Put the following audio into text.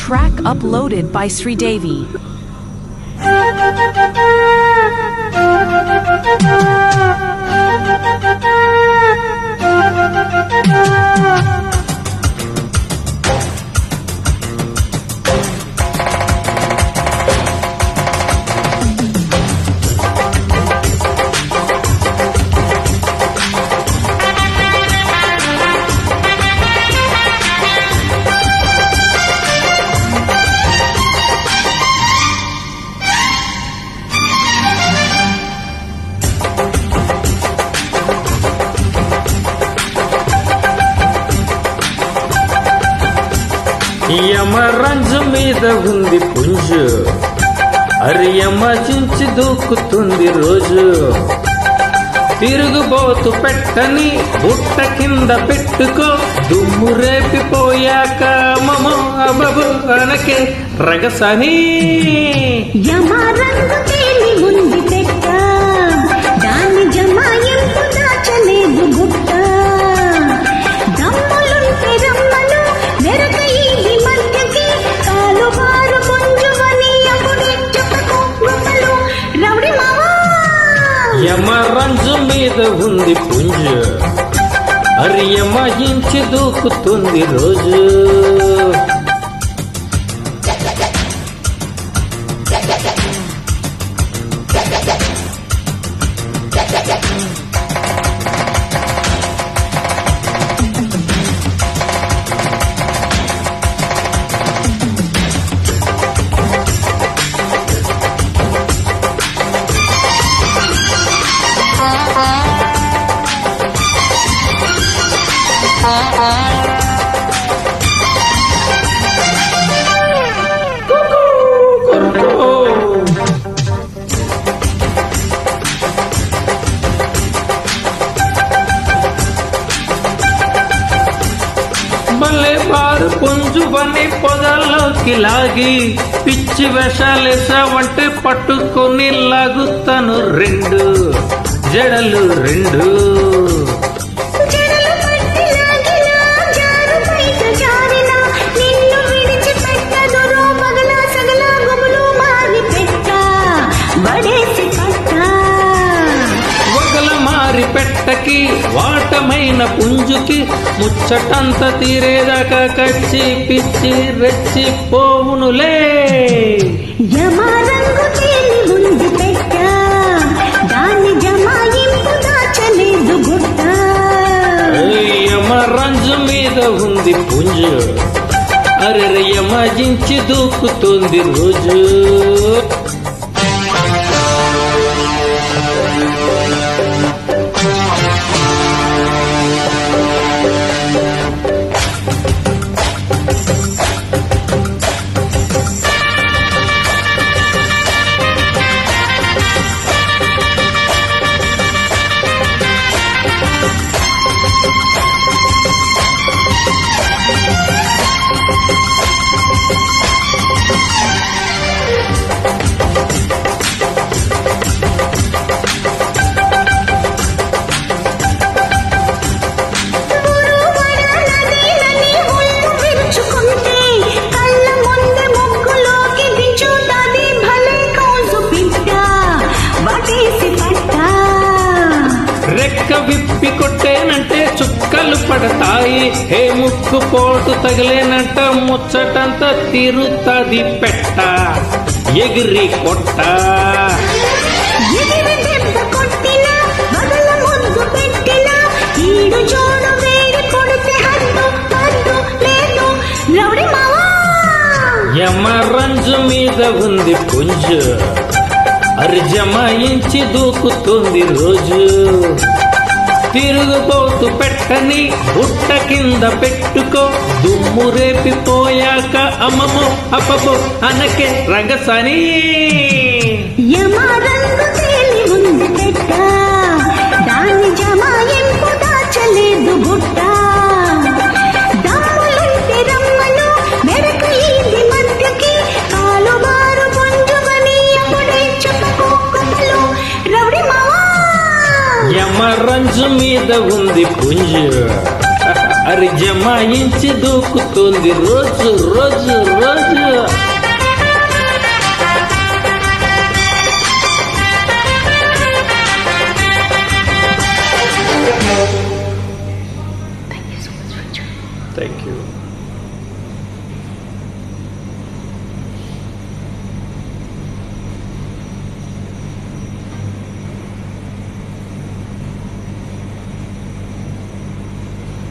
Track uploaded by Sridevi. యమరంజు మీద ఉంది పుంజు, అరి యమచించి దూకుతుంది రోజు. తిరుగుబోతు పెట్టని బుట్ట కింద పెట్టుకో, దుమ్ము రేపిపోయాక మమో అబబు అనకే రగసని. యమరంగు తేలి ఉంది పెట్ట, దాని జమాయింపు దాచలేదు గుట్ట. దమ్ములుంటే రమ్మను మెరక ఈ మధ్యకి, కాలు వారు పుంజువని అప్పుడే చెప్పకు గుమ్మలు రౌడి మావా. యమరంజు మీద ఉంది పుంజు, అరి యమయించి దూకుతుంది రోజు. భలే బారు పుంజువని పొదల్లోకి లాగి, పిచ్చి వేషాలేసావంటే పట్టుకొని లాగుతాను రెండు జడలు రెండు. పెట్టకి వాటమైన పుంజుకి ముచ్చటంత తీరేదాకా కచ్చి పిచ్చి రెచ్చి పోవునులే. యమరంగు తేలి ఉంది పెట్ట, దాన్ని జమాయింపు దాచలేదు గుట్ట. యమరంజు మీద ఉంది పుంజు, అరె యమజించి దూకుతుంది రోజు. రెక్క విప్పి కొట్టేనంటే చుక్కలు పడతాయి, హే ముక్కు పోటు తగిలేనంట ముచ్చటంతా తిరుతది పెట్ట ఎగిరి కొట్ట. యమరంజు మీద ఉంది పుంజు, అరి జమాయించి దూకుతుంది రోజు. తిరుగుబోతు పెట్టని బుట్ట కింద పెట్టుకో, దుమ్ము రేపిపోయాక అమ్మమో అపపో అనకే రగసని. యమరంగు తేలి ఉంది పెట్ట, దాని జమాయింపు దాచలేదు గుట్ట. దమ్ములుంటే రమ్మను మెరక ఈ మధ్యకి, కాలు వారు పుంజువని అప్పుడే చెప్పకు గుమ్మలు రౌడి మావా. యమరంజు మీద ఉంది పుంజు, అరి జమాయించి దూకుతుంది రోజు రోజు రోజు. Thank you